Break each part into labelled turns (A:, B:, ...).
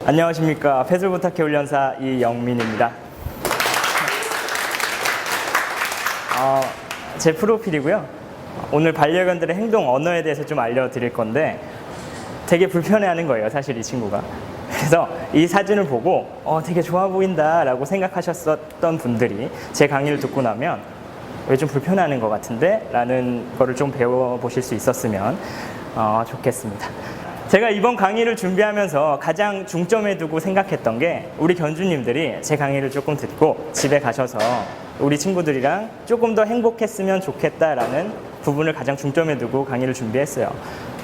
A: 안녕하십니까. 패술부탁해 훈련사 이영민입니다. 제 프로필이고요. 오늘 반려견들의 행동 언어에 대해서 좀 알려드릴 건데 되게 불편해하는 거예요, 사실 이 친구가. 그래서 이 사진을 보고 되게 좋아 보인다 라고 생각하셨었던 분들이 제 강의를 듣고 나면 왜 좀 불편해하는 것 같은데? 라는 거를 좀 배워보실 수 있었으면 좋겠습니다. 제가 이번 강의를 준비하면서 가장 중점에 두고 생각했던 게 우리 견주님들이 제 강의를 조금 듣고 집에 가셔서 우리 친구들이랑 조금 더 행복했으면 좋겠다라는 부분을 가장 중점에 두고 강의를 준비했어요.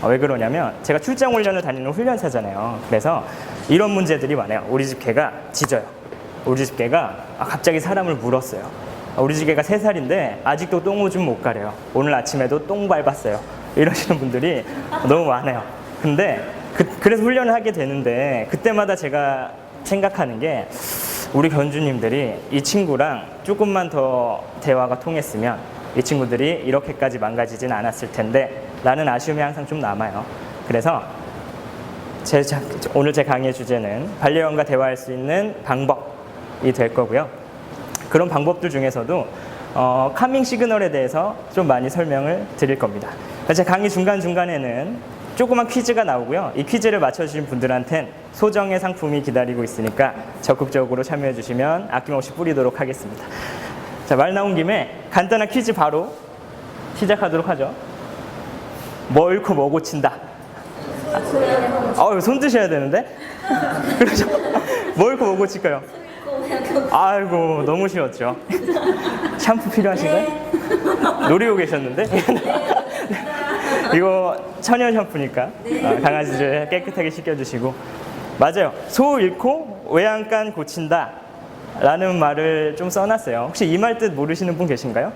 A: 왜 그러냐면 제가 출장 훈련을 다니는 훈련사잖아요. 그래서 이런 문제들이 많아요. 우리 집 개가 짖어요. 우리 집 개가 갑자기 사람을 물었어요. 우리 집 개가 3살인데 아직도 똥오줌 못 가려요. 오늘 아침에도 똥 밟았어요. 이러시는 분들이 너무 많아요. 근데 그래서 훈련을 하게 되는데 그때마다 제가 생각하는 게 우리 견주님들이 이 친구랑 조금만 더 대화가 통했으면 이 친구들이 이렇게까지 망가지진 않았을 텐데 라는 아쉬움이 항상 좀 남아요. 그래서 오늘 제 강의의 주제는 반려견과 대화할 수 있는 방법이 될 거고요. 그런 방법들 중에서도 카밍 시그널에 대해서 좀 많이 설명을 드릴 겁니다. 제 강의 중간중간에는 조그만 퀴즈가 나오고요. 이 퀴즈를 맞춰주신 분들한텐 소정의 상품이 기다리고 있으니까 적극적으로 참여해 주시면 아낌없이 뿌리도록 하겠습니다. 자, 말 나온 김에 간단한 퀴즈 바로 시작하도록 하죠. 뭐 잃고 뭐 고친다. 손 드셔야 되는데? 그렇죠. 뭐 잃고 뭐 고칠까요? 아이고, 너무 쉬웠죠. 샴푸 필요하신가요? 노리고 계셨는데? 이거 천연 샴푸니까 강아지를 깨끗하게 씻겨주시고. 맞아요. 소 잃고 외양간 고친다 라는 말을 좀 써놨어요. 혹시 이 말 뜻 모르시는 분 계신가요?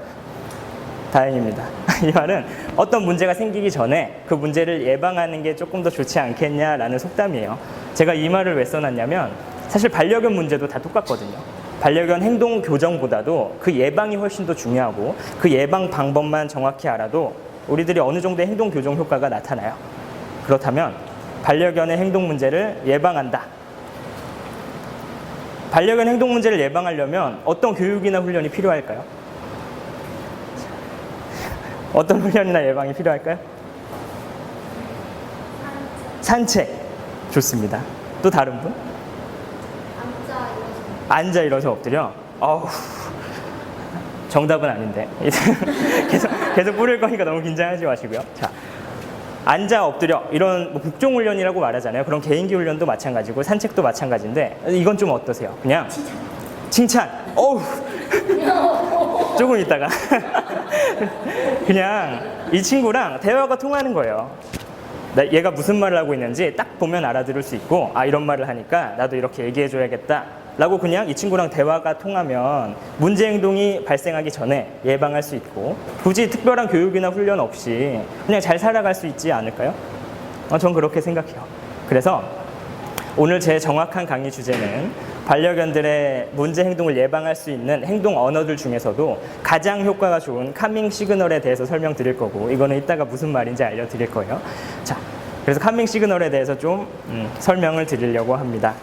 A: 다행입니다. 이 말은 어떤 문제가 생기기 전에 그 문제를 예방하는 게 조금 더 좋지 않겠냐라는 속담이에요. 제가 이 말을 왜 써놨냐면 사실 반려견 문제도 다 똑같거든요. 반려견 행동 교정보다도 그 예방이 훨씬 더 중요하고 그 예방 방법만 정확히 알아도 우리들이 어느 정도의 행동 교정 효과가 나타나요. 그렇다면 반려견의 행동 문제를 예방한다. 반려견 행동 문제를 예방하려면 어떤 교육이나 훈련이 필요할까요? 어떤 훈련이나 예방이 필요할까요? 산책. 좋습니다. 또 다른 분? 앉아 일어서 엎드려. 정답은 아닌데. 계속 뿌릴 거니까 너무 긴장하지 마시고요. 자, 앉아 엎드려. 이런 복종 훈련이라고 말하잖아요. 그런 개인기 훈련도 마찬가지고 산책도 마찬가지인데 이건 좀 어떠세요? 그냥 칭찬. 조금 있다가 그냥 이 친구랑 대화가 통하는 거예요. 얘가 무슨 말을 하고 있는지 딱 보면 알아들을 수 있고 이런 말을 하니까 나도 이렇게 얘기해줘야겠다 라고 그냥 이 친구랑 대화가 통하면 문제 행동이 발생하기 전에 예방할 수 있고 굳이 특별한 교육이나 훈련 없이 그냥 잘 살아갈 수 있지 않을까요? 전 그렇게 생각해요. 그래서 오늘 제 정확한 강의 주제는 반려견들의 문제 행동을 예방할 수 있는 행동 언어들 중에서도 가장 효과가 좋은 카밍 시그널에 대해서 설명드릴 거고 이거는 이따가 무슨 말인지 알려드릴 거예요. 자, 그래서 카밍 시그널에 대해서 좀 설명을 드리려고 합니다.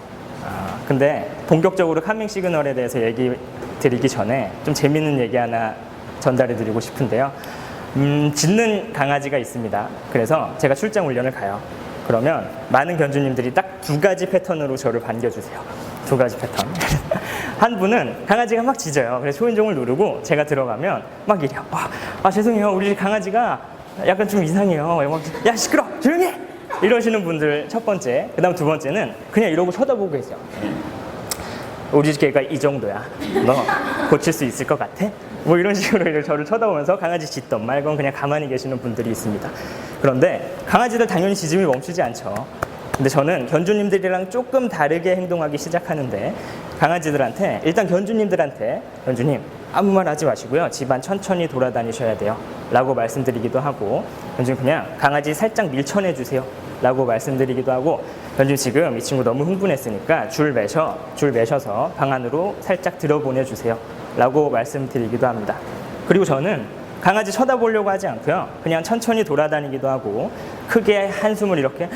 A: 근데 본격적으로 카밍 시그널에 대해서 얘기 드리기 전에 좀 재밌는 얘기 하나 전달해 드리고 싶은데요. 짖는 강아지가 있습니다. 그래서 제가 출장 훈련을 가요. 그러면 많은 견주님들이 딱 2가지 패턴으로 저를 반겨주세요. 2가지 패턴. 한 분은 강아지가 막 짖어요. 그래서 초인종을 누르고 제가 들어가면 막 이래요. 죄송해요. 우리 강아지가 약간 좀 이상해요. 야, 시끄러! 조용히 해! 이러시는 분들 첫 번째. 그 다음 2번째는 그냥 이러고 쳐다보고 계세요. 우리 개가 이 정도야. 너 고칠 수 있을 것 같아? 뭐 이런 식으로 저를 쳐다보면서 강아지 짖던 말건 그냥 가만히 계시는 분들이 있습니다. 그런데 강아지들 당연히 짖음이 멈추지 않죠. 근데 저는 견주님들이랑 조금 다르게 행동하기 시작하는데 강아지들한테 일단 견주님들한테 견주님 아무 말 하지 마시고요. 집안 천천히 돌아다니셔야 돼요. 라고 말씀드리기도 하고 견주님 그냥 강아지 살짝 밀쳐내 주세요. 라고 말씀드리기도 하고 견주님 지금 이 친구 너무 흥분했으니까 줄 매셔서 방 안으로 살짝 들어보내주세요. 라고 말씀드리기도 합니다. 그리고 저는 강아지 쳐다보려고 하지 않고요. 그냥 천천히 돌아다니기도 하고 크게 한숨을 이렇게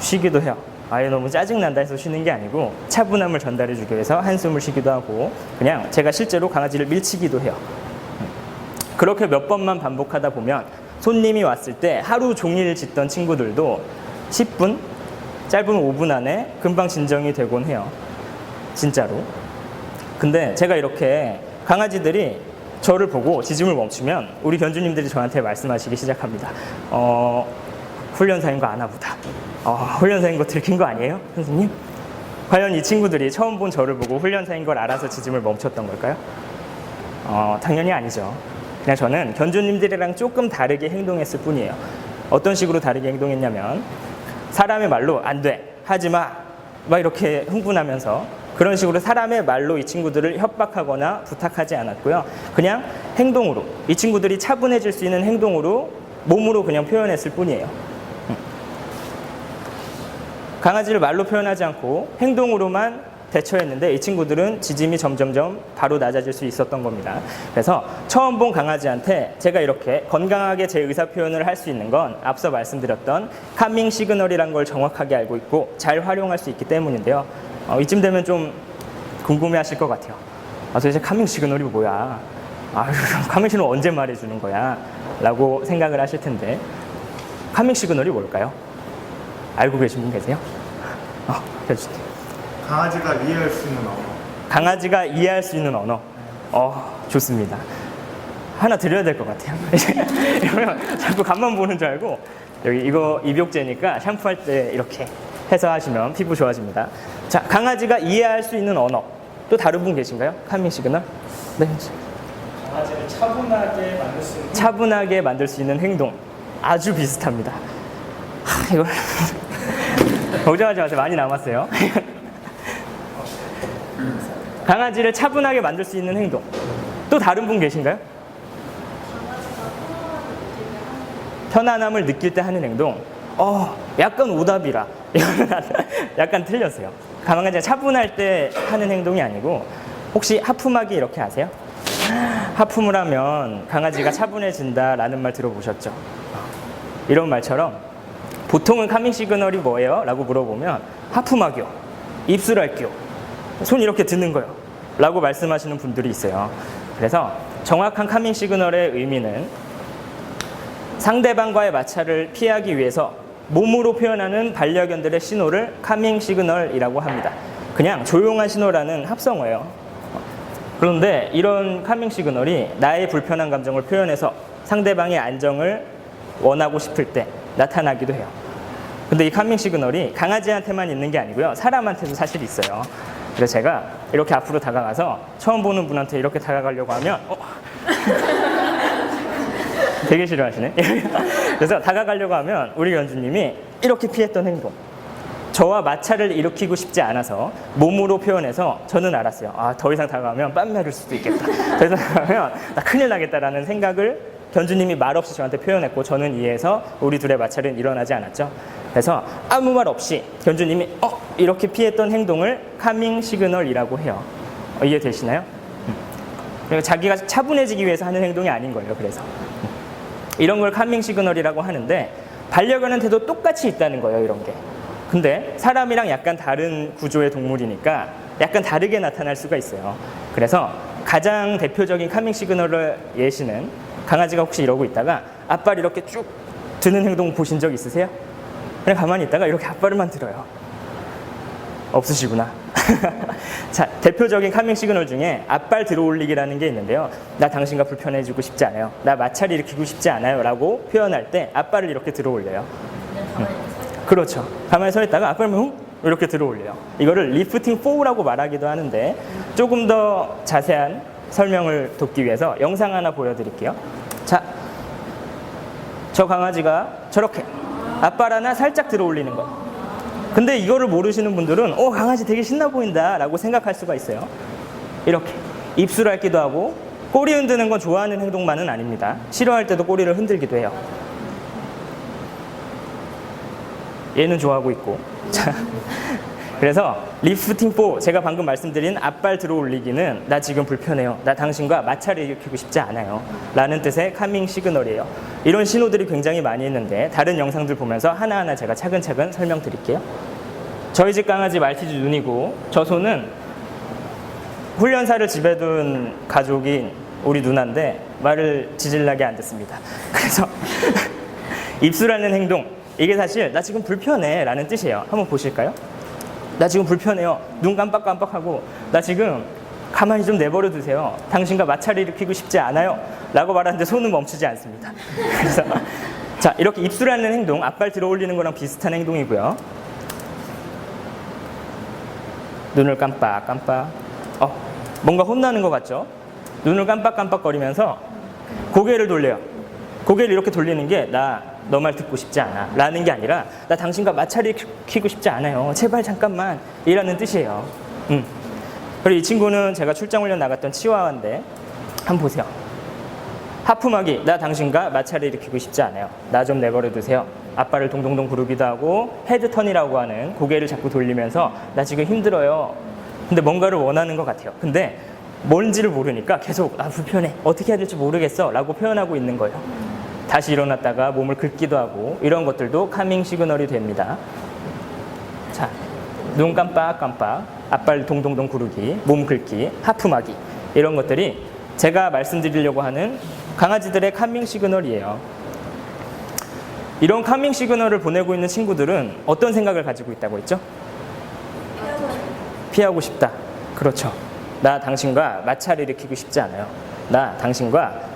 A: 쉬기도 해요. 아예 너무 짜증난다 해서 쉬는 게 아니고 차분함을 전달해 주기 위해서 한숨을 쉬기도 하고 그냥 제가 실제로 강아지를 밀치기도 해요. 그렇게 몇 번만 반복하다 보면 손님이 왔을 때 하루 종일 짖던 친구들도 10분, 짧은 5분 안에 금방 진정이 되곤 해요. 진짜로. 근데 제가 이렇게 강아지들이 저를 보고 짖음을 멈추면 우리 견주님들이 저한테 말씀하시기 시작합니다. 훈련사인 거 아나 보다. 훈련사인 거 들킨 거 아니에요? 선생님? 과연 이 친구들이 처음 본 저를 보고 훈련사인 걸 알아서 짖음을 멈췄던 걸까요? 당연히 아니죠. 그냥 저는 견주님들이랑 조금 다르게 행동했을 뿐이에요. 어떤 식으로 다르게 행동했냐면 사람의 말로 안 돼, 하지 마, 막 이렇게 흥분하면서 그런 식으로 사람의 말로 이 친구들을 협박하거나 부탁하지 않았고요. 그냥 행동으로, 이 친구들이 차분해질 수 있는 행동으로 몸으로 그냥 표현했을 뿐이에요. 강아지를 말로 표현하지 않고 행동으로만 대처했는데 이 친구들은 짖음이 점점점 바로 낮아질 수 있었던 겁니다. 그래서 처음 본 강아지한테 제가 이렇게 건강하게 제 의사 표현을 할 수 있는 건 앞서 말씀드렸던 카밍 시그널이란 걸 정확하게 알고 있고 잘 활용할 수 있기 때문인데요. 이쯤 되면 좀 궁금해하실 것 같아요. 도대체 카밍 시그널이 뭐야? 카밍 시그널 언제 말해주는 거야? 라고 생각을 하실 텐데 카밍 시그널이 뭘까요? 알고 계신 분 계세요? 해주세요.
B: 강아지가 이해할 수 있는 언어.
A: 강아지가 이해할 수 있는 언어. 좋습니다. 하나 드려야 될 것 같아요. 이러면 자꾸 간만 보는 줄 알고 여기 이거 입욕제니까 샴푸할 때 이렇게 해서 하시면 피부 좋아집니다. 자, 강아지가 이해할 수 있는 언어. 또 다른 분 계신가요? 카밍 시그널? 네.
C: 강아지를
A: 차분하게 만들 수 있는 행동. 아주 비슷합니다. 이걸 걱정하지 마세요. 많이 남았어요. 강아지를 차분하게 만들 수 있는 행동. 또 다른 분 계신가요? 편안함을 느낄 때 하는 행동. 약간 오답이라. 이거는 약간 틀렸어요. 강아지가 차분할 때 하는 행동이 아니고 혹시 하품하기 이렇게 아세요? 하품을 하면 강아지가 차분해진다라는 말 들어보셨죠? 이런 말처럼 보통은 카밍 시그널이 뭐예요? 라고 물어보면 하품하기요, 입술할기요, 손 이렇게 드는 거요 라고 말씀하시는 분들이 있어요. 그래서 정확한 카밍 시그널의 의미는 상대방과의 마찰을 피하기 위해서 몸으로 표현하는 반려견들의 신호를 카밍 시그널이라고 합니다. 그냥 조용한 신호라는 합성어예요. 그런데 이런 카밍 시그널이 나의 불편한 감정을 표현해서 상대방의 안정을 원하고 싶을 때 나타나기도 해요. 근데 이 카밍 시그널이 강아지한테만 있는 게 아니고요. 사람한테도 사실 있어요. 그래서 제가 이렇게 앞으로 다가가서 처음 보는 분한테 이렇게 다가가려고 하면 되게 싫어하시네. 그래서 다가가려고 하면 우리 연주님이 이렇게 피했던 행동, 저와 마찰을 일으키고 싶지 않아서 몸으로 표현해서 저는 알았어요. 더 이상 다가가면 뺨 맞을 수도 있겠다. 더 이상 다가가면 나 큰일 나겠다라는 생각을 견주님이 말없이 저한테 표현했고 저는 이해해서 우리 둘의 마찰은 일어나지 않았죠. 그래서 아무 말 없이 견주님이 이렇게 피했던 행동을 카밍 시그널이라고 해요. 이해되시나요? 그리고 자기가 차분해지기 위해서 하는 행동이 아닌 거예요. 그래서 이런 걸 카밍 시그널이라고 하는데 반려견한테도 똑같이 있다는 거예요. 이런 게. 근데 사람이랑 약간 다른 구조의 동물이니까 약간 다르게 나타날 수가 있어요. 그래서 가장 대표적인 카밍 시그널의 예시는 강아지가 혹시 이러고 있다가 앞발 이렇게 쭉 드는 행동 보신 적 있으세요? 그냥 가만히 있다가 이렇게 앞발을만 들어요. 없으시구나. 자, 대표적인 카밍 시그널 중에 앞발 들어올리기라는 게 있는데요. 나 당신과 불편해지고 싶지 않아요. 나 마찰 일으키고 싶지 않아요. 라고 표현할 때 앞발을 이렇게 들어올려요. 그렇죠. 가만히 서 있다가 앞발을 이렇게 들어올려요. 이거를 리프팅 4라고 말하기도 하는데 조금 더 자세한 설명을 돕기 위해서 영상 하나 보여드릴게요. 자, 저 강아지가 저렇게 앞발 하나 살짝 들어올리는 거. 근데 이거를 모르시는 분들은 강아지 되게 신나 보인다 라고 생각할 수가 있어요. 이렇게 입술 핥기도 하고 꼬리 흔드는 건 좋아하는 행동만은 아닙니다. 싫어할 때도 꼬리를 흔들기도 해요. 얘는 좋아하고 있고. 자, 그래서 리프팅 4, 제가 방금 말씀드린 앞발 들어올리기는 나 지금 불편해요, 나 당신과 마찰을 일으키고 싶지 않아요 라는 뜻의 카밍 시그널이에요. 이런 신호들이 굉장히 많이 있는데 다른 영상들 보면서 하나하나 제가 차근차근 설명드릴게요. 저희 집 강아지 말티즈 눈이고 저 손은 훈련사를 집에 둔 가족인 우리 누나인데 말을 지질나게 안 듣습니다. 그래서 입술하는 행동, 이게 사실 나 지금 불편해 라는 뜻이에요. 한번 보실까요? 나 지금 불편해요. 눈 깜빡깜빡하고 나 지금 가만히 좀 내버려 두세요. 당신과 마찰을 일으키고 싶지 않아요 라고 말하는데 손은 멈추지 않습니다. 그래서 자, 이렇게 입술하는 행동, 앞발 들어 올리는 거랑 비슷한 행동이고요. 눈을 깜빡깜빡. 뭔가 혼나는 것 같죠? 눈을 깜빡깜빡거리면서 고개를 돌려요. 고개를 이렇게 돌리는 게 나 너 말 듣고 싶지 않아 라는 게 아니라 나 당신과 마찰을 일으키고 싶지 않아요. 제발 잠깐만 이라는 뜻이에요. 그리고 이 친구는 제가 출장훈련 나갔던 치와와인데 한번 보세요. 하품하기, 나 당신과 마찰을 일으키고 싶지 않아요. 나 좀 내버려 두세요. 앞발을 동동동 구르기도 하고 헤드턴이라고 하는 고개를 자꾸 돌리면서 나 지금 힘들어요. 근데 뭔가를 원하는 것 같아요. 근데 뭔지를 모르니까 계속 불편해. 어떻게 해야 될지 모르겠어 라고 표현하고 있는 거예요. 다시 일어났다가 몸을 긁기도 하고 이런 것들도 카밍 시그널이 됩니다. 자, 눈 깜빡깜빡, 앞발 동동동 구르기, 몸 긁기, 하품하기 이런 것들이 제가 말씀드리려고 하는 강아지들의 카밍 시그널이에요. 이런 카밍 시그널을 보내고 있는 친구들은 어떤 생각을 가지고 있다고 했죠? 피하고 싶다. 그렇죠. 나 당신과 마찰을 일으키고 싶지 않아요. 나 당신과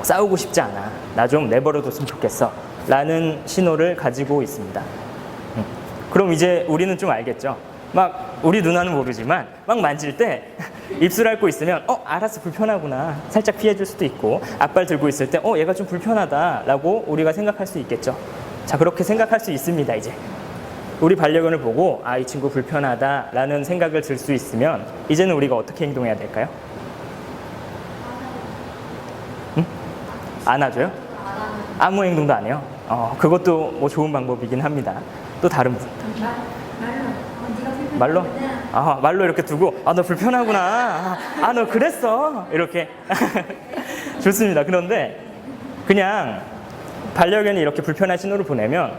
A: 싸우고 싶지 않아. 나 좀 내버려 뒀으면 좋겠어 라는 신호를 가지고 있습니다. 그럼 이제 우리는 좀 알겠죠? 막 우리 누나는 모르지만 막 만질 때 입술 앓고 있으면 알았어 불편하구나 살짝 피해줄 수도 있고, 앞발 들고 있을 때 얘가 좀 불편하다 라고 우리가 생각할 수 있겠죠. 자, 그렇게 생각할 수 있습니다. 이제 우리 반려견을 보고 이 친구 불편하다 라는 생각을 들 수 있으면 이제는 우리가 어떻게 행동해야 될까요? 안아줘요? 아무 행동도 안 해요? 그것도 뭐 좋은 방법이긴 합니다. 또 다른 분? 말로? 말로 이렇게 두고 너 불편하구나. 너 그랬어. 이렇게 좋습니다. 그런데 그냥 반려견이 이렇게 불편한 신호를 보내면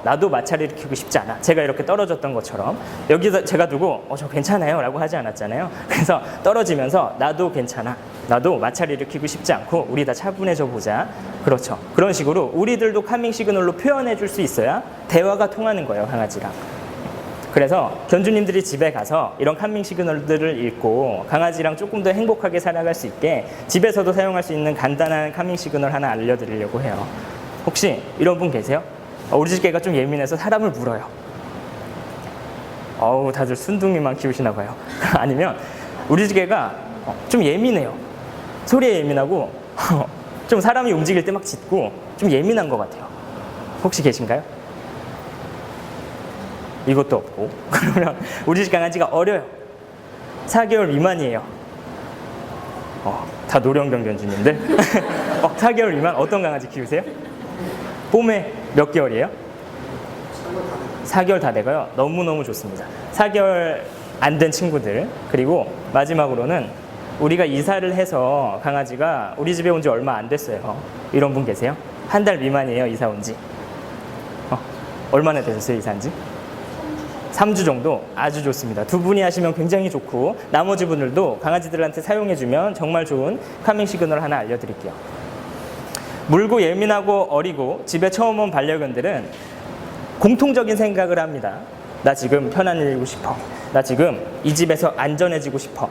A: 나도 마찰을 일으키고 싶지 않아. 제가 이렇게 떨어졌던 것처럼 여기서 제가 두고 저 괜찮아요 라고 하지 않았잖아요. 그래서 떨어지면서 나도 괜찮아. 나도 마찰을 일으키고 싶지 않고 우리 다 차분해져 보자. 그렇죠. 그런 식으로 우리들도 카밍 시그널로 표현해 줄 수 있어야 대화가 통하는 거예요, 강아지랑. 그래서 견주님들이 집에 가서 이런 카밍 시그널들을 읽고 강아지랑 조금 더 행복하게 살아갈 수 있게 집에서도 사용할 수 있는 간단한 카밍 시그널 하나 알려드리려고 해요. 혹시 이런 분 계세요? 우리 집 개가 좀 예민해서 사람을 물어요. 다들 순둥이만 키우시나 봐요. 아니면 우리 집 개가 좀 예민해요. 소리에 예민하고 좀 사람이 움직일 때 막 짖고 좀 예민한 것 같아요. 혹시 계신가요? 이것도 없고. 그러면 우리 집 강아지가 어려요. 4개월 미만이에요. 다 노령병 견주님들. 4개월 미만 어떤 강아지 키우세요? 봄에 몇 개월이에요? 4개월 다 돼가요. 너무너무 좋습니다. 4개월 안 된 친구들. 그리고 마지막으로는 우리가 이사를 해서 강아지가 우리 집에 온 지 얼마 안 됐어요. 이런 분 계세요? 한 달 미만이에요, 이사 온 지. 얼마나 되셨어요, 이사한 지? 3주 정도? 아주 좋습니다. 두 분이 하시면 굉장히 좋고 나머지 분들도 강아지들한테 사용해주면 정말 좋은 카밍 시그널 하나 알려드릴게요. 물고 예민하고 어리고 집에 처음 온 반려견들은 공통적인 생각을 합니다. 나 지금 편안해지고 싶어. 나 지금 이 집에서 안전해지고 싶어.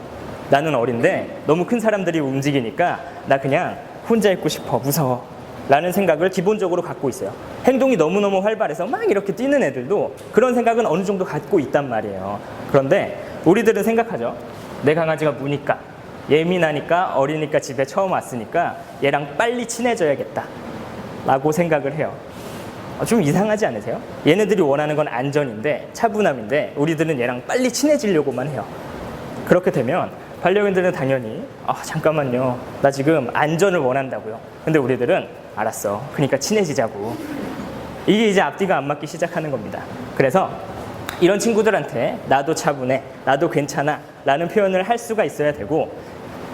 A: 나는 어린데 너무 큰 사람들이 움직이니까 나 그냥 혼자 있고 싶어. 무서워. 라는 생각을 기본적으로 갖고 있어요. 행동이 너무너무 활발해서 막 이렇게 뛰는 애들도 그런 생각은 어느 정도 갖고 있단 말이에요. 그런데 우리들은 생각하죠. 내 강아지가 무니까, 예민하니까, 어리니까 집에 처음 왔으니까 얘랑 빨리 친해져야겠다 라고 생각을 해요. 좀 이상하지 않으세요? 얘네들이 원하는 건 안전인데, 차분함인데 우리들은 얘랑 빨리 친해지려고만 해요. 그렇게 되면 반려견들은 당연히 잠깐만요, 나 지금 안전을 원한다고요. 근데 우리들은 알았어, 그러니까 친해지자고. 이게 이제 앞뒤가 안 맞기 시작하는 겁니다. 그래서 이런 친구들한테 나도 차분해, 나도 괜찮아 라는 표현을 할 수가 있어야 되고,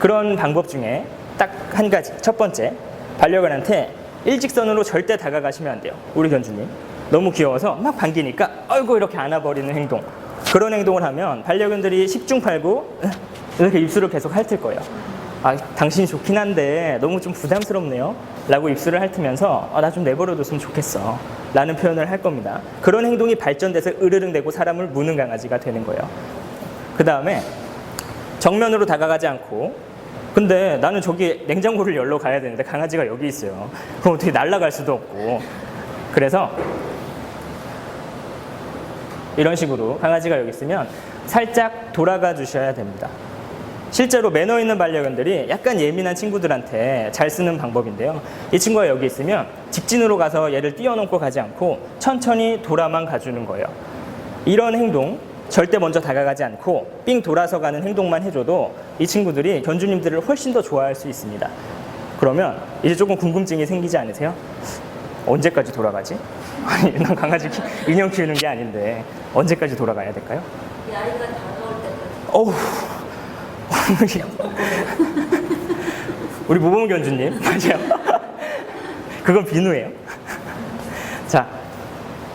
A: 그런 방법 중에 딱 한 가지, 첫 번째, 반려견한테 일직선으로 절대 다가가시면 안 돼요. 우리 견주님, 너무 귀여워서 막 반기니까 아이고 이렇게 안아버리는 행동. 그런 행동을 하면 반려견들이 10중 8구 이렇게 입술을 계속 핥을 거예요. 아, 당신이 좋긴 한데 너무 좀 부담스럽네요. 라고 입술을 핥으면서 나 좀 내버려뒀으면 좋겠어. 라는 표현을 할 겁니다. 그런 행동이 발전돼서 으르릉대고 사람을 무는 강아지가 되는 거예요. 그 다음에 정면으로 다가가지 않고 근데 나는 저기 냉장고를 열러 가야 되는데 강아지가 여기 있어요. 그럼 어떻게 날아갈 수도 없고. 그래서 이런 식으로 강아지가 여기 있으면 살짝 돌아가 주셔야 됩니다. 실제로 매너 있는 반려견들이 약간 예민한 친구들한테 잘 쓰는 방법인데요. 이 친구가 여기 있으면 직진으로 가서 얘를 뛰어넘고 가지 않고 천천히 돌아만 가주는 거예요. 이런 행동, 절대 먼저 다가가지 않고 삥 돌아서 가는 행동만 해줘도 이 친구들이 견주님들을 훨씬 더 좋아할 수 있습니다. 그러면 이제 조금 궁금증이 생기지 않으세요? 언제까지 돌아가지? 아니, 난 강아지 인형 키우는 게 아닌데 언제까지 돌아가야 될까요?
D: 이 아이가 다가올 때까지.
A: 어우. 우리 모범 견주님 맞아요. 그건 비누예요. 자,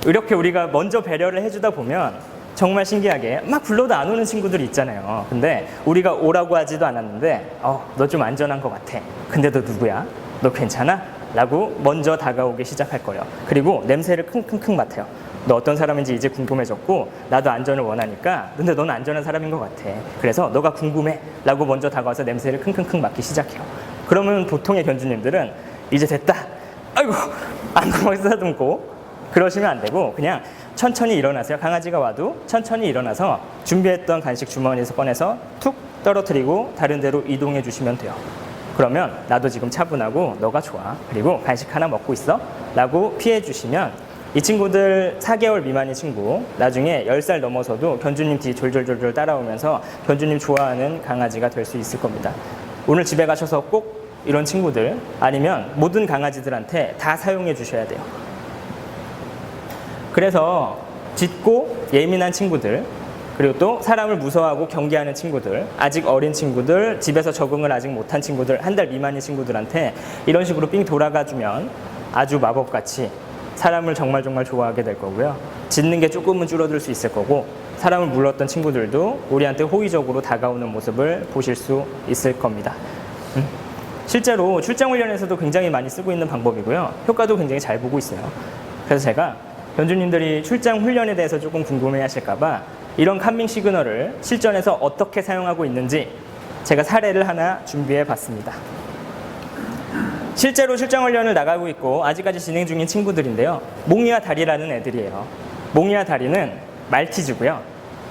A: 이렇게 우리가 먼저 배려를 해주다 보면 정말 신기하게 막 불러도 안 오는 친구들이 있잖아요. 근데 우리가 오라고 하지도 않았는데 너 좀 안전한 것 같아. 근데 너 누구야? 너 괜찮아? 라고 먼저 다가오기 시작할 거예요. 그리고 냄새를 킁킁킁 맡아요. 너 어떤 사람인지 이제 궁금해졌고 나도 안전을 원하니까 근데 넌 안전한 사람인 것 같아. 그래서 너가 궁금해 라고 먼저 다가와서 냄새를 킁킁킁 맡기 시작해요. 그러면 보통의 견주님들은 이제 됐다. 아이고 안구멍 쓰다듬고 그러시면 안 되고 그냥 천천히 일어나세요. 강아지가 와도 천천히 일어나서 준비했던 간식 주머니에서 꺼내서 툭 떨어뜨리고 다른 데로 이동해 주시면 돼요. 그러면 나도 지금 차분하고 너가 좋아. 그리고 간식 하나 먹고 있어. 라고 피해 주시면 이 친구들 4개월 미만의 친구 나중에 10살 넘어서도 견주님 뒤 졸졸졸졸 따라오면서 견주님 좋아하는 강아지가 될 수 있을 겁니다. 오늘 집에 가셔서 꼭 이런 친구들 아니면 모든 강아지들한테 다 사용해 주셔야 돼요. 그래서 짖고 예민한 친구들 그리고 또 사람을 무서워하고 경계하는 친구들 아직 어린 친구들 집에서 적응을 아직 못한 친구들 1달 미만의 친구들한테 이런 식으로 삥 돌아가주면 아주 마법같이 사람을 정말 좋아하게 될 거고요. 짖는 게 조금은 줄어들 수 있을 거고 사람을 물렀던 친구들도 우리한테 호의적으로 다가오는 모습을 보실 수 있을 겁니다. 실제로 출장 훈련에서도 굉장히 많이 쓰고 있는 방법이고요. 효과도 굉장히 잘 보고 있어요. 그래서 제가 견주님들이 출장 훈련에 대해서 조금 궁금해 하실까봐 이런 칸밍 시그널을 실전에서 어떻게 사용하고 있는지 제가 사례를 하나 준비해 봤습니다. 실제로 출장 훈련을 나가고 있고 아직까지 진행 중인 친구들인데요. 몽이와 다리라는 애들이에요. 몽이와 다리는 말티즈고요.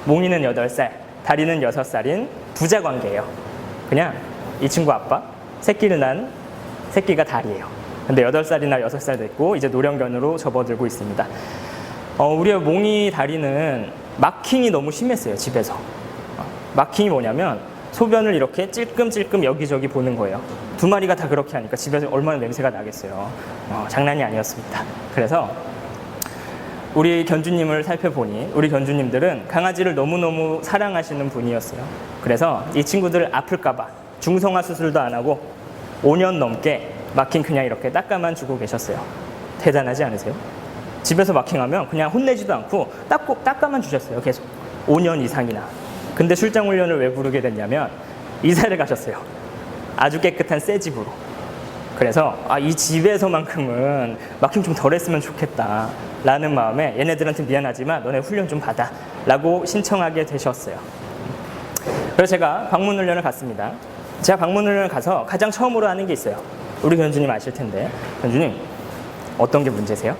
A: 몽이는 8살, 다리는 6살인 부자 관계예요. 그냥 이 친구 아빠, 새끼를 낳은 새끼가 다리예요. 근데 8살이나 6살 됐고 이제 노령견으로 접어들고 있습니다. 우리 몽이 다리는 마킹이 너무 심했어요. 집에서. 마킹이 뭐냐면 소변을 이렇게 찔끔찔끔 여기저기 보는 거예요. 2마리가 다 그렇게 하니까 집에서 얼마나 냄새가 나겠어요. 장난이 아니었습니다. 그래서 우리 견주님을 살펴보니 우리 견주님들은 강아지를 너무너무 사랑하시는 분이었어요. 그래서 이 친구들 아플까봐 중성화 수술도 안 하고 5년 넘게 마킹 그냥 이렇게 닦아만 주고 계셨어요. 대단하지 않으세요? 집에서 마킹하면 그냥 혼내지도 않고 닦아만 주셨어요. 계속 5년 이상이나. 근데 출장 훈련을 왜 부르게 됐냐면 이사를 가셨어요. 아주 깨끗한 새 집으로. 그래서 이 집에서만큼은 마킹 좀 덜 했으면 좋겠다 라는 마음에 얘네들한테 미안하지만 너네 훈련 좀 받아 라고 신청하게 되셨어요. 그래서 제가 방문 훈련을 갔습니다. 제가 방문 훈련을 가서 가장 처음으로 하는 게 있어요. 우리 견주님 아실 텐데 견주님 어떤 게 문제세요?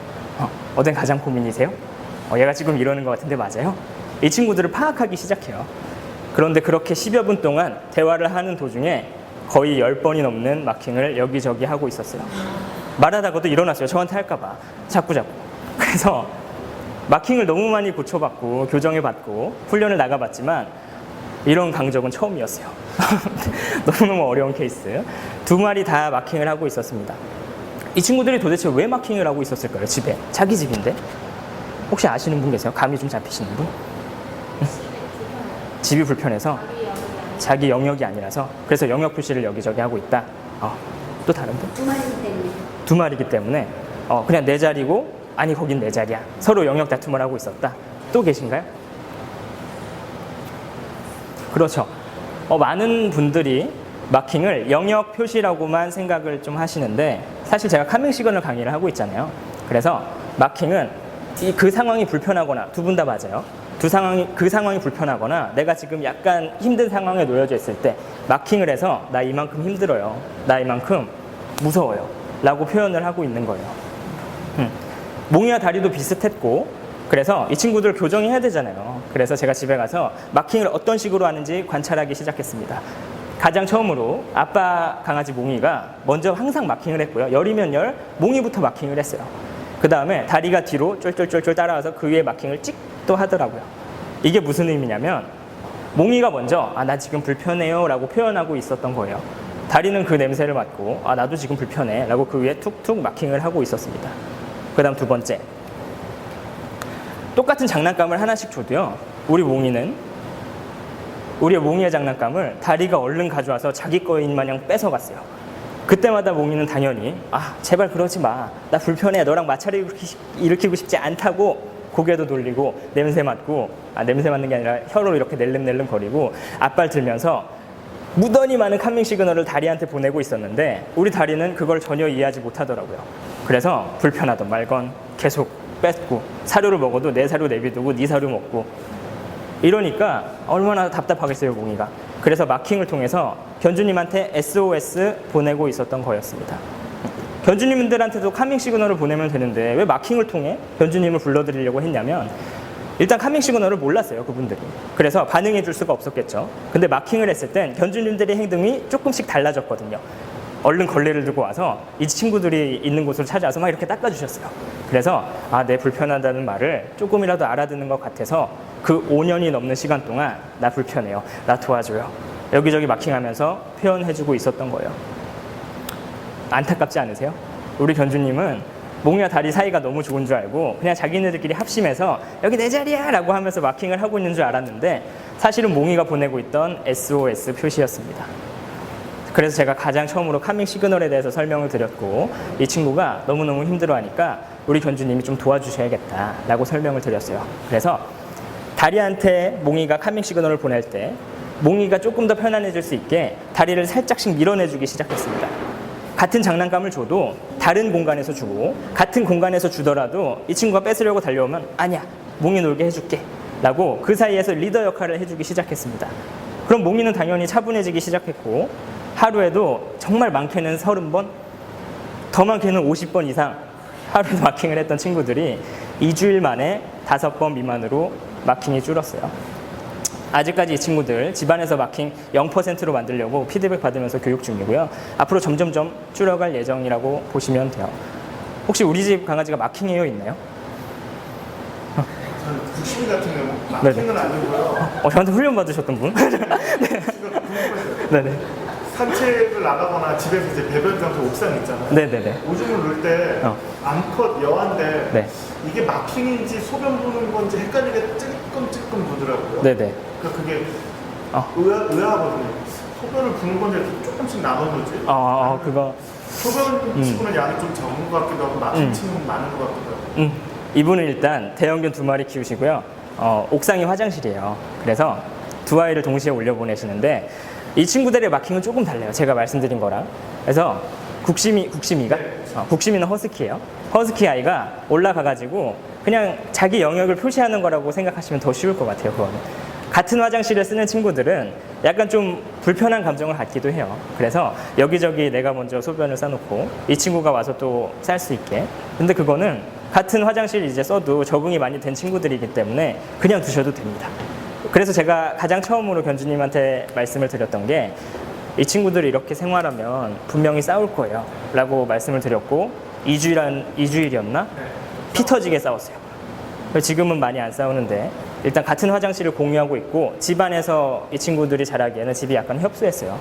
A: 어떤 가장 고민이세요? 얘가 지금 이러는 것 같은데 맞아요? 이 친구들을 파악하기 시작해요. 그런데 그렇게 10여 분 동안 대화를 하는 도중에 거의 10번이 넘는 마킹을 여기저기 하고 있었어요. 말하다가도 일어났어요. 저한테 할까봐. 자꾸. 그래서 마킹을 너무 많이 고쳐봤고 교정해봤고 훈련을 나가봤지만 이런 강적은 처음이었어요. 너무너무 어려운 케이스. 2마리 다 마킹을 하고 있었습니다. 이 친구들이 도대체 왜 마킹을 하고 있었을까요? 집에. 자기 집인데. 혹시 아시는 분 계세요? 감이 좀 잡히시는 분? 집이 불편해서 자기 영역이 아니라서 그래서 영역 표시를 여기저기 하고 있다. 또 다른 분?
D: 2마리이기 때문에.
A: 2마리이기 때문에 그냥 내 자리고 아니 거긴 내 자리야. 서로 영역 다툼을 하고 있었다. 또 계신가요? 그렇죠. 많은 분들이 마킹을 영역 표시라고만 생각을 좀 하시는데 사실 제가 카밍 시그널 강의를 하고 있잖아요. 그래서 마킹은 그 상황이 불편하거나 두 분 다 맞아요. 그 상황이 불편하거나 내가 지금 약간 힘든 상황에 놓여져 있을 때 마킹을 해서 나 이만큼 힘들어요. 나 이만큼 무서워요. 라고 표현을 하고 있는 거예요. 몽이와 다리도 비슷했고 그래서 이 친구들 교정해야 되잖아요. 그래서 제가 집에 가서 마킹을 어떤 식으로 하는지 관찰하기 시작했습니다. 가장 처음으로 아빠 강아지 몽이가 먼저 항상 마킹을 했고요. 열이면 열, 몽이부터 마킹을 했어요. 그 다음에 다리가 뒤로 쫄쫄쫄쫄 따라와서 그 위에 마킹을 찍도 하더라고요. 이게 무슨 의미냐면 몽이가 먼저 나 지금 불편해요 라고 표현하고 있었던 거예요. 다리는 그 냄새를 맡고 나도 지금 불편해 라고 그 위에 툭툭 마킹을 하고 있었습니다. 그 다음 두 번째, 똑같은 장난감을 하나씩 줘도요, 우리의 몽이의 장난감을 다리가 얼른 가져와서 자기 거인 마냥 뺏어갔어요. 그때마다 몽이는 당연히 제발 그러지 마, 나 불편해, 너랑 마찰을 일으키고 싶지 않다고 고개도 돌리고 냄새 맡고, 냄새 맡는 게 아니라 혀로 이렇게 낼름낼름 거리고 앞발 들면서 무던히 많은 카밍 시그널을 다리한테 보내고 있었는데 우리 다리는 그걸 전혀 이해하지 못하더라고요. 그래서 불편하던 말건 계속 뺏고, 사료를 먹어도 내 사료 내비두고 네 사료 먹고, 이러니까 얼마나 답답하겠어요, 몽이가. 그래서 마킹을 통해서 견주님한테 SOS 보내고 있었던 거였습니다. 견주님들한테도 카밍 시그널을 보내면 되는데 왜 마킹을 통해 견주님을 불러드리려고 했냐면, 일단 카밍 시그널을 몰랐어요, 그분들이. 그래서 반응해 줄 수가 없었겠죠. 근데 마킹을 했을 땐 견주님들의 행동이 조금씩 달라졌거든요. 얼른 걸레를 들고 와서 이 친구들이 있는 곳으로 찾아와서 막 이렇게 닦아주셨어요. 그래서 내 불편하다는 말을 조금이라도 알아듣는 것 같아서 그 5년이 넘는 시간 동안 나 불편해요, 나 도와줘요, 여기저기 마킹하면서 표현해주고 있었던 거예요. 안타깝지 않으세요? 우리 견주님은 몽이와 다리 사이가 너무 좋은 줄 알고 그냥 자기네들끼리 합심해서 여기 내 자리야 라고 하면서 마킹을 하고 있는 줄 알았는데 사실은 몽이가 보내고 있던 SOS 표시였습니다. 그래서 제가 가장 처음으로 카밍 시그널에 대해서 설명을 드렸고, 이 친구가 너무너무 힘들어하니까 우리 견주님이 좀 도와주셔야겠다라고 설명을 드렸어요. 그래서 다리한테 몽이가 카밍 시그널을 보낼 때 몽이가 조금 더 편안해질 수 있게 다리를 살짝씩 밀어내주기 시작했습니다. 같은 장난감을 줘도 다른 공간에서 주고, 같은 공간에서 주더라도 이 친구가 뺏으려고 달려오면 아니야, 몽이 놀게 해줄게 라고 그 사이에서 리더 역할을 해주기 시작했습니다. 그럼 몽이는 당연히 차분해지기 시작했고, 하루에도 정말 많게는 30번, 더 많게는 50번 이상 하루에도 마킹을 했던 친구들이 2주일 만에 5번 미만으로 마킹이 줄었어요. 아직까지 이 친구들 집안에서 마킹 0%로 만들려고 피드백 받으면서 교육 중이고요. 앞으로 점점점 줄어갈 예정이라고 보시면 돼요. 혹시 우리 집 강아지가 마킹해요 있나요?
B: 국심 같은 경우 마킹은 아니고요.
A: 저한테 훈련 받으셨던 분? 네. 네네.
B: 산책을 나가거나 집에서 이제 배변 장소 옥상 있잖아요.
A: 네네네.
B: 오줌을 넣을 때 암컷 여한데
A: 네.
B: 이게 마킹인지 소변 보는 건지 헷갈리게 찔끔찔끔 보더라고요.
A: 네네.
B: 그러니까 그게 의아하거든요. 소변을 부는 건데 이렇게 조금씩 나눠놓지.
A: 그거.
B: 소변 치고는 양이 좀 적은 것 같기도 하고 마킹 치고는 많은 것 같기도 하고.
A: 이분은 일단 대형견 2마리 키우시고요. 옥상이 화장실이에요. 그래서 두 아이를 동시에 올려보내시는데 이 친구들의 마킹은 조금 달라요, 제가 말씀드린 거랑. 그래서 국심이는 허스키예요. 허스키 아이가 올라가가지고 그냥 자기 영역을 표시하는 거라고 생각하시면 더 쉬울 것 같아요. 그거는 같은 화장실을 쓰는 친구들은 약간 좀 불편한 감정을 갖기도 해요. 그래서 여기저기 내가 먼저 소변을 싸놓고 이 친구가 와서 또 쌀 수 있게. 근데 그거는 같은 화장실 이제 써도 적응이 많이 된 친구들이기 때문에 그냥 두셔도 됩니다. 그래서 제가 가장 처음으로 견주님한테 말씀을 드렸던 게, 이 친구들이 이렇게 생활하면 분명히 싸울 거예요 라고 말씀을 드렸고, 2주일이었나? 피 터지게 싸웠어요. 지금은 많이 안 싸우는데 일단 같은 화장실을 공유하고 있고, 집안에서 이 친구들이 자라기에는 집이 약간 협소했어요.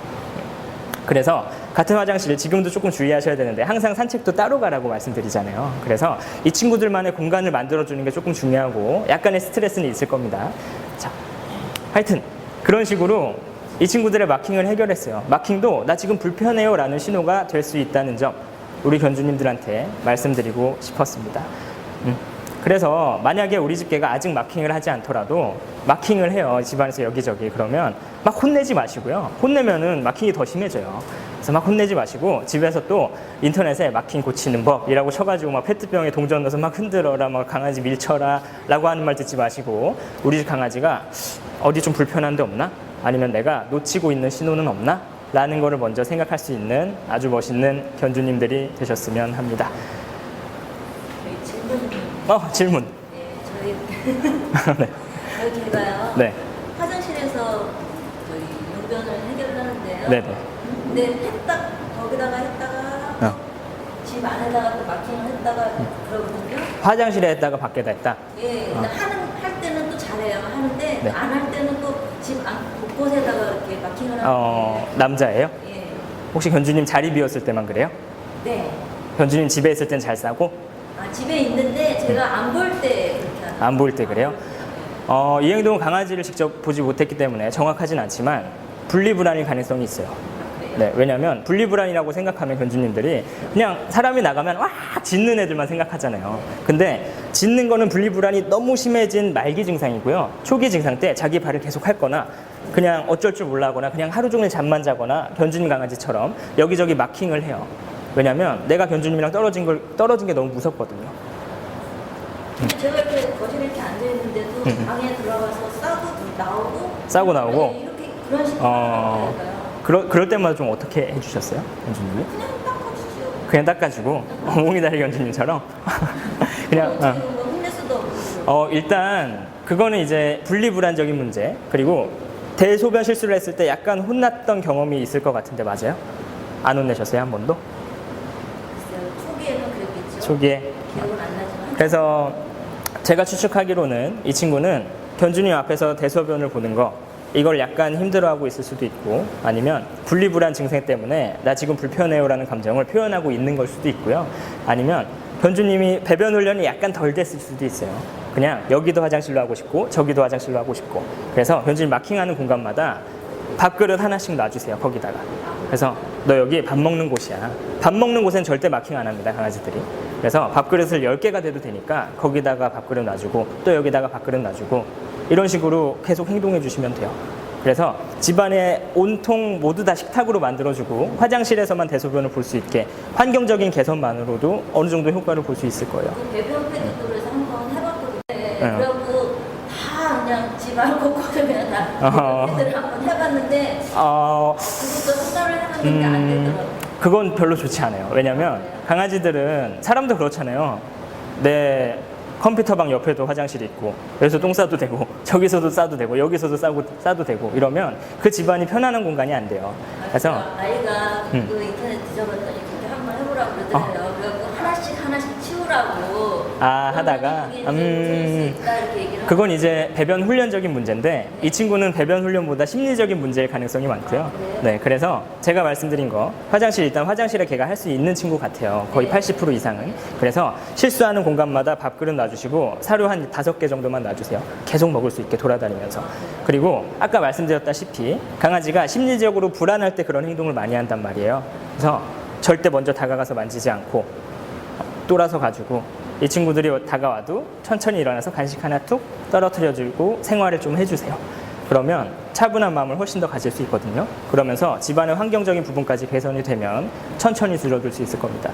A: 그래서 같은 화장실, 지금도 조금 주의하셔야 되는데 항상 산책도 따로 가라고 말씀드리잖아요. 그래서 이 친구들만의 공간을 만들어주는 게 조금 중요하고 약간의 스트레스는 있을 겁니다. 자, 하여튼 그런 식으로 이 친구들의 마킹을 해결했어요. 마킹도 나 지금 불편해요 라는 신호가 될 수 있다는 점 우리 견주님들한테 말씀드리고 싶었습니다. 그래서 만약에 우리 집 개가 아직 마킹을 하지 않더라도 마킹을 해요. 집안에서 여기저기. 그러면 막 혼내지 마시고요. 혼내면은 마킹이 더 심해져요. 그래서 막 혼내지 마시고 집에서 또 인터넷에 마킹 고치는 법이라고 쳐가지고 막 페트병에 동전 넣어서 막 흔들어라, 막 강아지 밀쳐라 라고 하는 말 듣지 마시고 우리 집 강아지가 어디 좀 불편한 데 없나? 아니면 내가 놓치고 있는 신호는 없나? 라는 거를 먼저 생각할 수 있는 아주 멋있는 견주님들이 되셨으면 합니다.
D: 저희 질문.
A: 질문.
D: 네, 저희
A: 네.
D: 저희 개가요.
A: 네.
D: 화장실에서 저희 용변을 해결하는데요.
A: 네네.
D: 근데 거기다가 했다가 집 안에다가 또 마킹을 했다가 그러거든요.
A: 화장실에 했다가 밖에다 했다.
D: 예, 근데 할 때는 또 잘해요. 하는데
A: 네.
D: 안 할 때는 또 집 안 곳곳에다가 이렇게 마킹을 하는데.
A: 남자예요?
D: 예.
A: 혹시 견주님 자리 비웠을 때만 그래요?
D: 네.
A: 견주님 집에 있을 땐 잘 싸고
D: 집에 있는데 제가 안 볼 때 그렇게 하는.
A: 안 보일 때 그래요? 이 행동은 강아지를 직접 보지 못했기 때문에 정확하진 않지만 분리불안일 가능성이 있어요. 네, 왜냐하면 분리불안이라고 생각하면 견주님들이 그냥 사람이 나가면 와 짖는 애들만 생각하잖아요. 근데 짖는 거는 분리불안이 너무 심해진 말기 증상이고요. 초기 증상 때 자기 발을 계속 핥거나 그냥 어쩔 줄 몰라 하거나 그냥 하루 종일 잠만 자거나 견주님 강아지처럼 여기저기 마킹을 해요. 왜냐하면 내가 견주님이랑 떨어진 게 너무 무섭거든요.
D: 근데 제가 이렇게 거실에 이렇게 앉아 있는데도 방에 들어가서 싸고 나오고. 네, 이렇게 그런 식으로 하는 거예요.
A: 그럴 때마다 좀 어떻게 해주셨어요, 견주님이?
D: 그냥 닦아주죠.
A: 그냥 닦아주고 몽이다리 견주님처럼 그냥
D: 지금 뭐 혼낼 수도 없고.
A: 일단 그거는 이제 분리불안적인 문제 그리고 대소변 실수를 했을 때 약간 혼났던 경험이 있을 것 같은데 맞아요? 안 혼내셨어요 한 번도?
D: 글쎄요, 초기에는 그랬겠죠.
A: 초기에
D: 기억은 안 나지만.
A: 그래서 제가 추측하기로는 이 친구는 견주님 앞에서 대소변을 보는 거 이걸 약간 힘들어하고 있을 수도 있고 아니면 분리불안 증상 때문에 나 지금 불편해요라는 감정을 표현하고 있는 걸 수도 있고요. 아니면 견주님이 배변 훈련이 약간 덜 됐을 수도 있어요. 그냥 여기도 화장실로 하고 싶고 저기도 화장실로 하고 싶고 그래서 견주님 마킹하는 공간마다 밥그릇 하나씩 놔주세요. 거기다가. 그래서 너 여기 밥 먹는 곳이야. 밥 먹는 곳엔 절대 마킹 안 합니다. 강아지들이. 그래서 밥그릇을 10개가 돼도 되니까 거기다가 밥그릇 놔주고 또 여기다가 밥그릇 놔주고 이런 식으로 계속 행동해 주시면 돼요. 그래서 집안에 온통 모두 다 식탁으로 만들어주고 화장실에서만 대소변을 볼 수 있게 환경적인 개선만으로도 어느 정도 효과를 볼 수 있을 거예요.
D: 그 배변 패드도 한번 해봤거든요. 그래갖고 다 그냥 집안 곳곳에 그냥 다 패드를 한번 해봤는데 그것도 생각을 해봤는데 안 되더라고요.
A: 그건 별로 좋지 않아요. 왜냐면 강아지들은 사람도 그렇잖아요. 내 컴퓨터방 옆에도 화장실이 있고 여기서 똥 싸도 되고 저기서도 싸도 되고 여기서도 싸도 되고 이러면 그 집안이 편안한 공간이 안 돼요. 그래서
D: 아이가 그 인터넷 뒤져봤더니 그렇게 한번 해보라고 그러더라고요. 그래서 하나씩 치우라고.
A: 하다가 그건 이제 배변 훈련적인 문제인데 이 친구는 배변 훈련보다 심리적인 문제일 가능성이 많고요. 네, 그래서 제가 말씀드린 거 일단 화장실에 걔가 할 수 있는 친구 같아요. 거의 80% 이상은. 그래서 실수하는 공간마다 밥그릇 놔주시고 사료 한 5개 정도만 놔주세요. 계속 먹을 수 있게 돌아다니면서. 그리고 아까 말씀드렸다시피 강아지가 심리적으로 불안할 때 그런 행동을 많이 한단 말이에요. 그래서 절대 먼저 다가가서 만지지 않고 돌아서 가지고 이 친구들이 다가와도 천천히 일어나서 간식 하나 툭 떨어뜨려주고 생활을 좀 해주세요. 그러면 차분한 마음을 훨씬 더 가질 수 있거든요. 그러면서 집안의 환경적인 부분까지 개선이 되면 천천히 줄어들 수 있을 겁니다.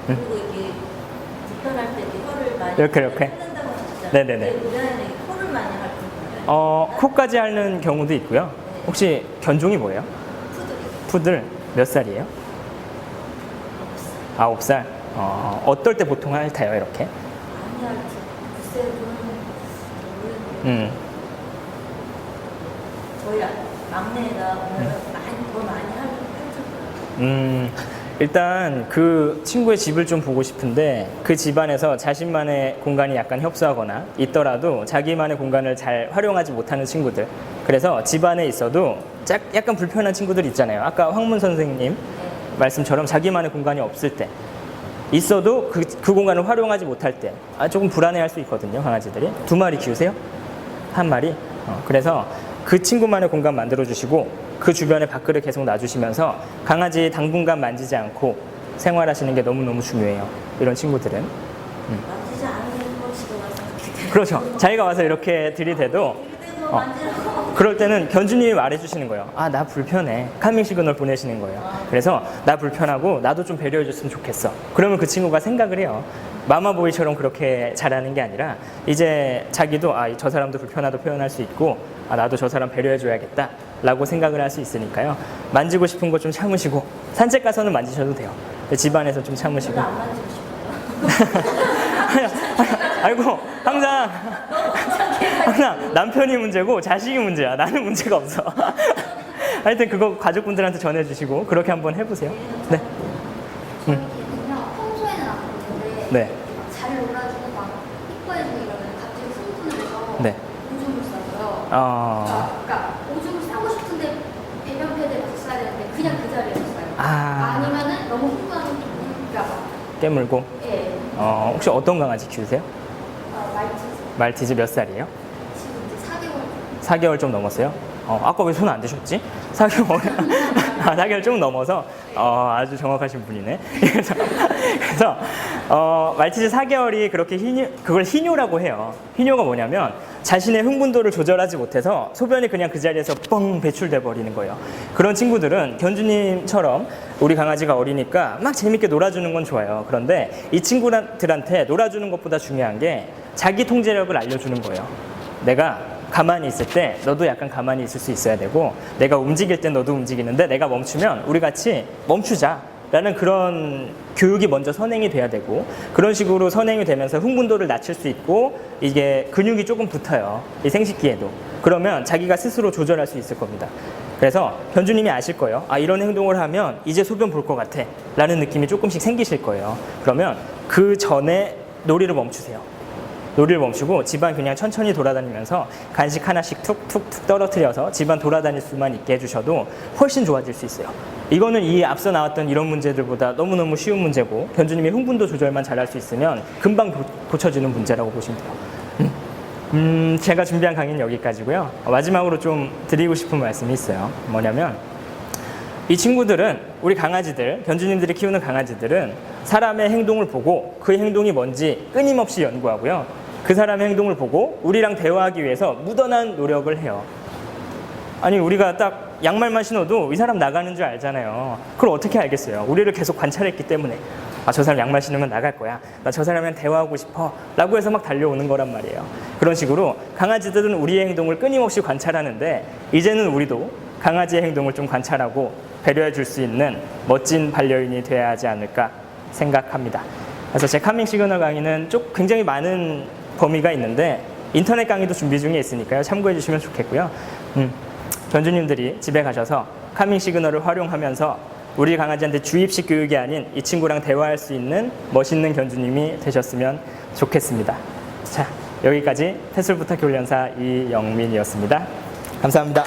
D: 그리고 이게 불편할 때 혀를 많이
A: 이렇게.
D: 핥는다고 하셨잖아요.
A: 네네네.
D: 우리아이는 코를 많이 핥거든요.
A: 코까지 핥는 경우도 있고요. 혹시 견종이 뭐예요? 푸들 몇 살이에요? 9살. 어떨 때 보통 핥아요, 이렇게?
D: 많이 핥지. 글쎄요, 저는 저희 막내가 오늘 더 많이 핥을
A: 일단 그 친구의 집을 좀 보고 싶은데 그 집안에서 자신만의 공간이 약간 협소하거나 있더라도 자기만의 공간을 잘 활용하지 못하는 친구들 그래서 집안에 있어도 약간 불편한 친구들 있잖아요. 아까 황문 선생님 말씀처럼 자기만의 공간이 없을 때 있어도 그 공간을 활용하지 못할 때 조금 불안해할 수 있거든요. 강아지들이 2마리 키우세요? 1마리? 그래서 그 친구만의 공간 만들어주시고 그 주변에 밥그릇 계속 놔주시면서 강아지 당분간 만지지 않고 생활하시는 게 너무너무 중요해요. 이런 친구들은.
D: 만지지 않으면
A: 그렇죠. 자기가 와서 이렇게 들이대도
D: 그리고 만지라고.
A: 그럴 때는 견주님이 말해주시는 거예요. 아, 나 불편해. 카밍 시그널 보내시는 거예요. 그래서 나 불편하고 나도 좀 배려해줬으면 좋겠어. 그러면 그 친구가 생각을 해요. 마마보이처럼 그렇게 잘하는 게 아니라 이제 자기도 아, 저 사람도 불편하다 표현할 수 있고 아, 나도 저 사람 배려해줘야겠다 라고 생각을 할 수 있으니까요. 만지고 싶은 거 좀 참으시고 산책 가서는 만지셔도 돼요. 집안에서 좀 참으시고.
D: 별로 안 만지고 싶어요.
A: 아이고 항상 남편이 문제고 자식이 문제야. 나는 문제가 없어. 하여튼 그거 가족분들한테 전해주시고 그렇게 한번 해보세요. 네.
E: 저희 개는요 평소에는 안 그러는데
A: 네.
E: 잘 놀아주고 막 이뻐해주고 이러면 갑자기 흥분을 해서
A: 네.
E: 오줌을 싸고요.
A: 어,
E: 그러니까 오줌을 싸고 싶은데 배변 패드를 가서 싸야 되는데 그냥 그 자리에서 싸요.
A: 아.
E: 아니면은 너무 흥분하면 그러니까
A: 깨물고.
E: 예,
A: 혹시 어떤 강아지 키우세요?
E: 말티즈
A: 말티즈 몇 살이에요?
E: 지금 이제 4개월
A: 4개월 좀 넘었어요? 아까 왜 손 안 대셨지? 4개월. 4개월 좀 넘어서 아주 정확하신 분이네. 그래서 말티즈 4개월이 그렇게 그걸 희뇨라고 해요. 희뇨가 뭐냐면 자신의 흥분도를 조절하지 못해서 소변이 그냥 그 자리에서 뻥 배출돼 버리는 거예요. 그런 친구들은 견주님처럼 우리 강아지가 어리니까 막 재밌게 놀아주는 건 좋아요. 그런데 이 친구들한테 놀아주는 것보다 중요한 게 자기 통제력을 알려주는 거예요. 내가 가만히 있을 때 너도 약간 가만히 있을 수 있어야 되고 내가 움직일 때 너도 움직이는데 내가 멈추면 우리 같이 멈추자 라는 그런 교육이 먼저 선행이 돼야 되고 그런 식으로 선행이 되면서 흥분도를 낮출 수 있고 이게 근육이 조금 붙어요. 이 생식기에도. 그러면 자기가 스스로 조절할 수 있을 겁니다. 그래서 견주님이 아실 거예요. 아, 이런 행동을 하면 이제 소변 볼 것 같아 라는 느낌이 조금씩 생기실 거예요. 그러면 그 전에 놀이를 멈추세요. 놀이를 멈추고 집안 그냥 천천히 돌아다니면서 간식 하나씩 툭툭툭 떨어뜨려서 집안 돌아다닐 수만 있게 해주셔도 훨씬 좋아질 수 있어요. 이거는 이 앞서 나왔던 이런 문제들보다 너무너무 쉬운 문제고 견주님이 흥분도 조절만 잘할 수 있으면 금방 고쳐지는 문제라고 보시면 돼요. 제가 준비한 강의는 여기까지고요. 마지막으로 좀 드리고 싶은 말씀이 있어요. 뭐냐면 이 친구들은 우리 강아지들, 견주님들이 키우는 강아지들은 사람의 행동을 보고 그 행동이 뭔지 끊임없이 연구하고요. 그 사람의 행동을 보고 우리랑 대화하기 위해서 무던한 노력을 해요. 아니 우리가 딱 양말만 신어도 이 사람 나가는 줄 알잖아요. 그걸 어떻게 알겠어요? 우리를 계속 관찰했기 때문에 아, 저 사람 양말 신으면 나갈 거야. 나 저 사람이랑 대화하고 싶어. 라고 해서 막 달려오는 거란 말이에요. 그런 식으로 강아지들은 우리의 행동을 끊임없이 관찰하는데 이제는 우리도 강아지의 행동을 좀 관찰하고 배려해 줄 수 있는 멋진 반려인이 되어야 하지 않을까 생각합니다. 그래서 제 카밍 시그널 강의는 굉장히 많은 범위가 있는데 인터넷 강의도 준비 중에 있으니까요. 참고해 주시면 좋겠고요. 견주님들이 집에 가셔서 카밍 시그널을 활용하면서 우리 강아지한테 주입식 교육이 아닌 이 친구랑 대화할 수 있는 멋있는 견주님이 되셨으면 좋겠습니다. 자, 여기까지 패술부탁 훈련사 이영민이었습니다. 감사합니다.